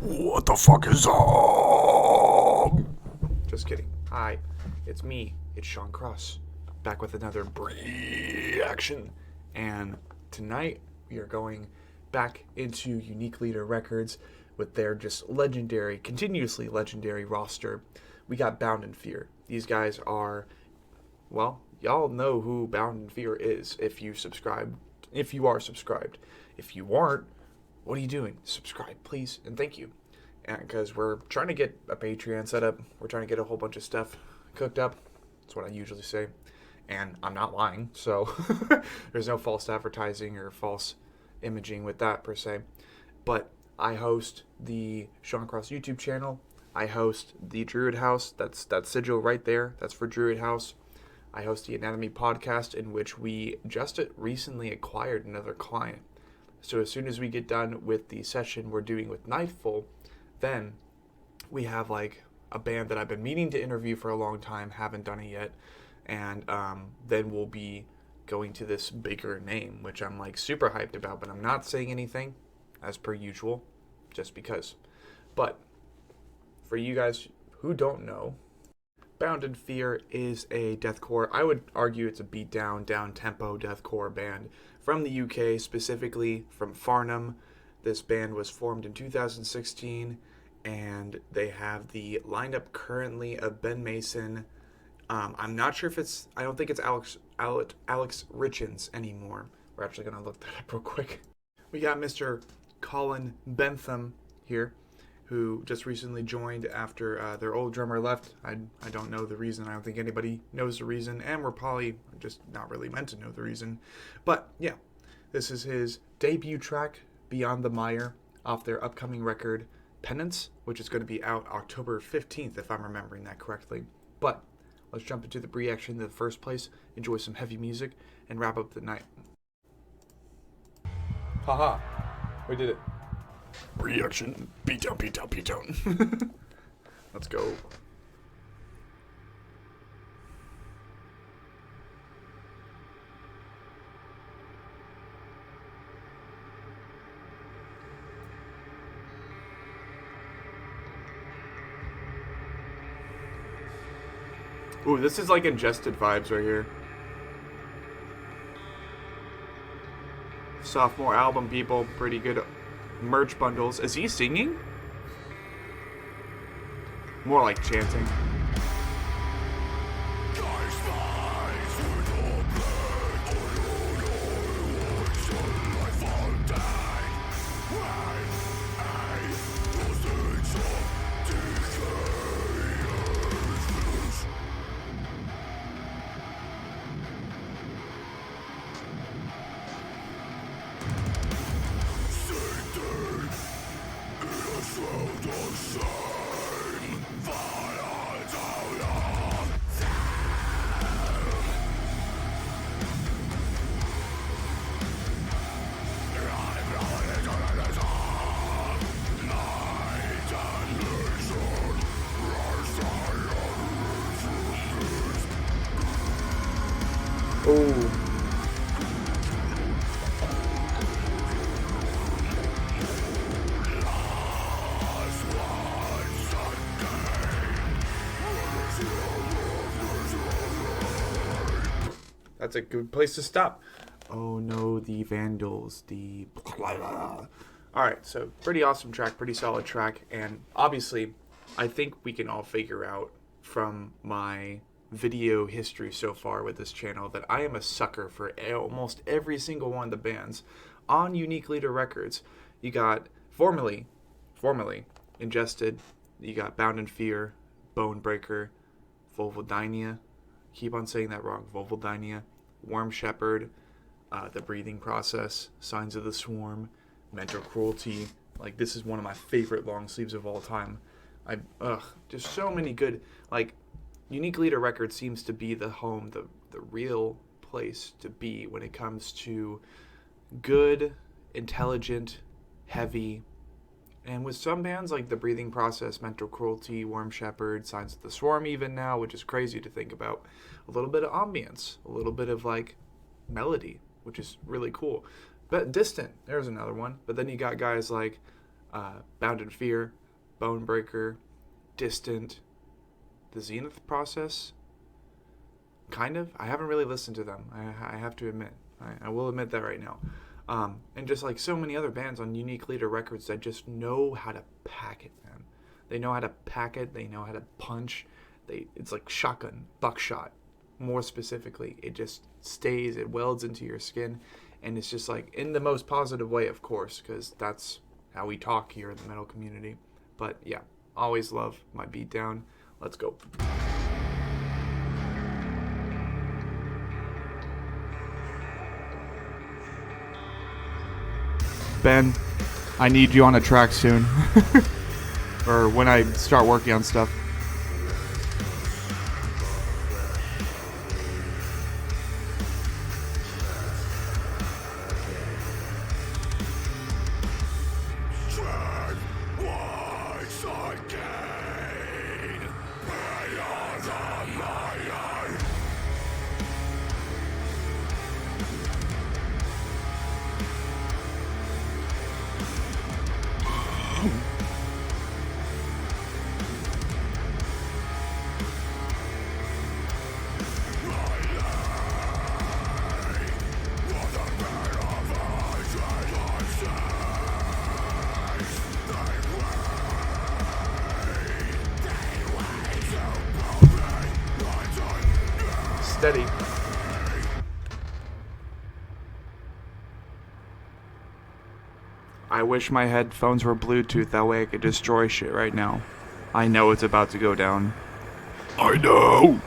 What the fuck is up? Just kidding. Hi, it's me. It's Sean Cross, back with another Breeaction. And tonight we are going back into Unique Leader Records with their just legendary, continuously legendary roster. We got Bound in Fear. These guys are, well, y'all know who Bound in Fear is if you subscribe. If you are subscribed. If you aren't, what are you doing? Subscribe, please, and thank you. Because we're trying to get a Patreon set up. We're trying to get a whole bunch of stuff cooked up. That's what I usually say. And I'm not lying, so there's no false advertising or false imaging with that per se. But I host the Sean Cross YouTube channel. I host the Druid House. That's that sigil right there. That's for Druid House. I host the Anatomy podcast, in which we just recently acquired another client. So as soon as we get done with the session we're doing with Nightfall, then we have like a band that I've been meaning to interview for a long time, haven't done it yet, and then we'll be going to this bigger name, which I'm like super hyped about, but I'm not saying anything, as per usual, just because. But for you guys who don't know, Bound in Fear is a deathcore, I would argue it's a beat-down, down-tempo deathcore band from the UK, specifically from Farnham. This band was formed in 2016, and they have the lineup currently of Ben Mason. I'm not sure if it's, I don't think it's Alex Richins anymore. We're actually going to look that up real quick. We got Mr. COLLIN Bentham here, who just recently joined after their old drummer left. I don't know the reason. I don't think anybody knows the reason, and we're probably just not really meant to know the reason. But yeah, this is his debut track, Beyond the Mire, off their upcoming record, Penance, which is going to be out October 15th, if I'm remembering that correctly. But let's jump into the Breeaction in the first place, enjoy some heavy music, and wrap up the night. Haha, we did it. Breeaction. Beat down, beat down, beat down. Let's go. Ooh, this is like ingested vibes right here. Sophomore album, people. Pretty good merch bundles. Is he singing? More like chanting. Oh. That's a good place to stop. Oh no, the Vandals, the... Alright, so pretty awesome track, pretty solid track, and obviously, I think we can all figure out from my video history so far with this channel that I am a sucker for almost every single one of the bands on Unique Leader Records. You got formerly Ingested, you got Bound in Fear, Bonebreaker, Vulvodynia, keep on saying that wrong, Vulvodynia, Worm Shepherd, The Breathing Process, Signs of the Swarm, Mental Cruelty. Like, this is one of my favorite long sleeves of all time. Just so many good, like, Unique Leader Records seems to be the home, the real place to be when it comes to good, intelligent, heavy, and with some bands like The Breathing Process, Mental Cruelty, Worm Shepherd, Signs of the Swarm even now, which is crazy to think about, a little bit of ambience, a little bit of like melody, which is really cool. But Distant, there's another one. But then you got guys like Bound in Fear, Bone Breaker, Distant, The Zenith Process. Kind of. I haven't really listened to them. I have to admit. I will admit that right now. And just like so many other bands on Unique Leader Records that just know how to pack it, man. They know how to pack it. They know how to punch. It's like shotgun, buckshot. More specifically, it just stays. It welds into your skin, and it's just like in the most positive way, of course, because that's how we talk here in the metal community. But yeah, always love my Beatdown. Let's go. Ben, I need you on a track soon. Or when I start working on stuff. Steady. I wish my headphones were Bluetooth, that way I could destroy shit right now. I know it's about to go down. I know.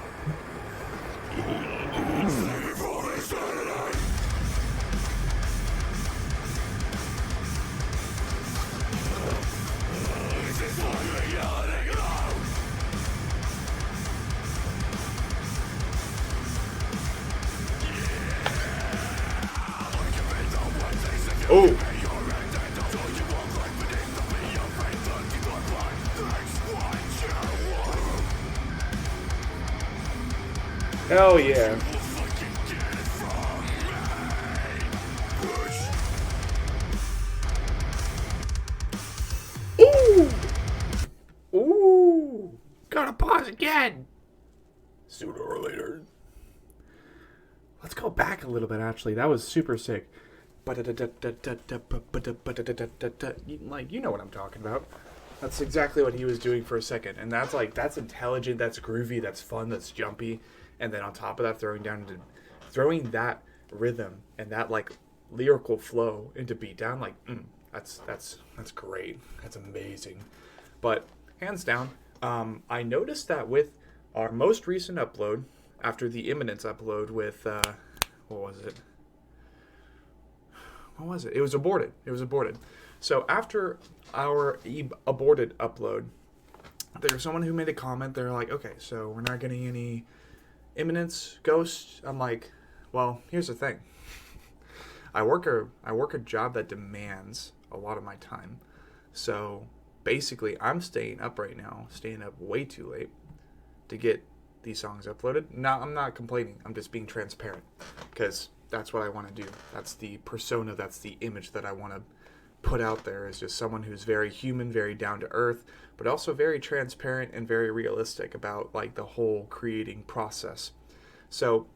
Oh! Hell yeah. Ooh! Ooh! Gotta pause again! Sooner or later. Let's go back a little bit, actually. That was super sick. Like, you know what I'm talking about. That's exactly what he was doing for a second. And that's like, that's intelligent, that's groovy, that's fun, that's jumpy. And then on top of that, throwing that rhythm and that like lyrical flow into Beatdown, like, that's great. That's amazing. But hands down, I noticed that with our most recent upload, after the Imminence upload with, what was it? It was aborted. So after our aborted upload, there was someone who made a comment. They're like, okay, so we're not getting any Imminence Ghost. I'm like, well, here's the thing. I work a job that demands a lot of my time. So basically, I'm staying up right now, staying up way too late to get these songs uploaded. Now, I'm not complaining. I'm just being transparent because that's what I want to do. That's the persona, that's the image that I want to put out there, is just someone who's very human, very down to earth, but also very transparent and very realistic about like the whole creating process. So,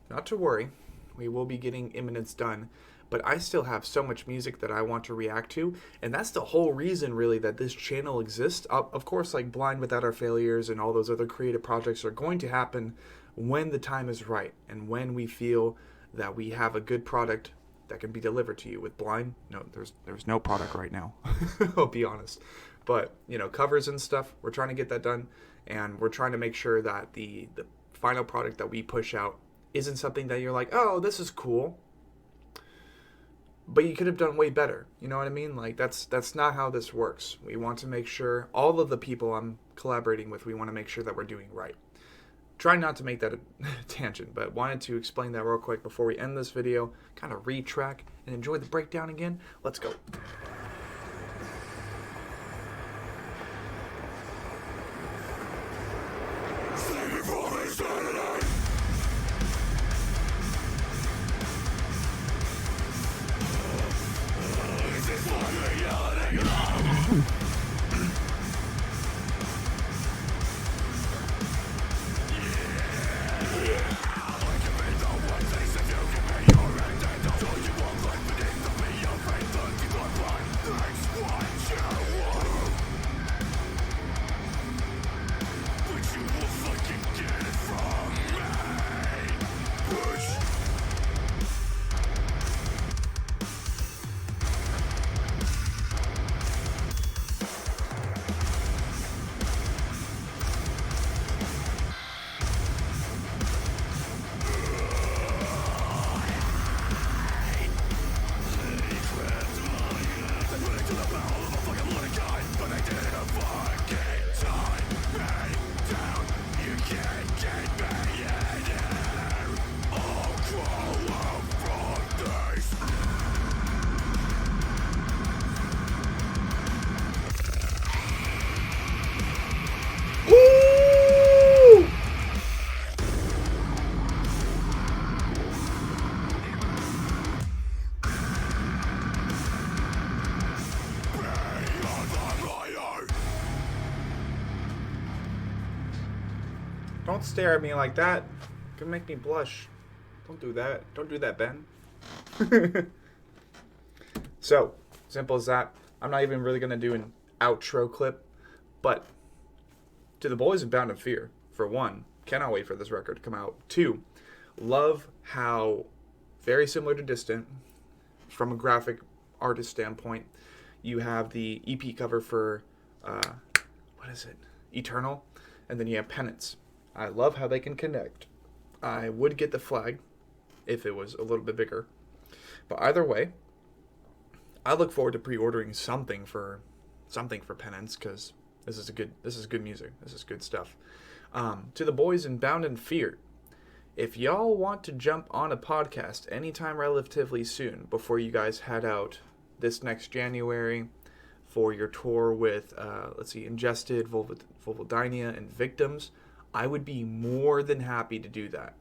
not to worry, we will be getting Imminence done, but I still have so much music that I want to react to, and that's the whole reason really that this channel exists. Of course, like Blind Without Our Failures and all those other creative projects are going to happen when the time is right and when we feel that we have a good product that can be delivered to you. With Blind, no, there's no product right now. I'll be honest. But, you know, covers and stuff, we're trying to get that done, and we're trying to make sure that the final product that we push out isn't something that you're like, oh, this is cool, but you could have done way better. You know what I mean? Like, that's not how this works. We want to make sure all of the people I'm collaborating with, we want to make sure that we're doing right. Try not to make that a tangent, but wanted to explain that real quick before we end this video, kind of retrack and enjoy the breakdown again. Let's go. Don't stare at me like that. It can make me blush. Don't do that. Don't do that, Ben. So, simple as that. I'm not even really going to do an outro clip, but to the boys of Bound in Fear, for one, cannot wait for this record to come out. Two, love how very similar to Distant, from a graphic artist standpoint, you have the EP cover for, what is it? Eternal, and then you have Penance. I love how they can connect. I would get the flag if it was a little bit bigger. But either way, I look forward to pre-ordering something for Penance, because this is good music. This is good stuff. To the boys in Bound in Fear, if y'all want to jump on a podcast anytime relatively soon before you guys head out this next January for your tour with, Ingested, Vulvodynia, and Victims, I would be more than happy to do that.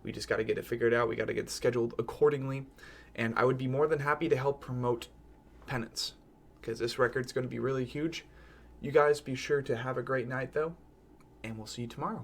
We just got to get it figured out. We got to get it scheduled accordingly. And I would be more than happy to help promote Penance, because this record's going to be really huge. You guys be sure to have a great night, though, and we'll see you tomorrow.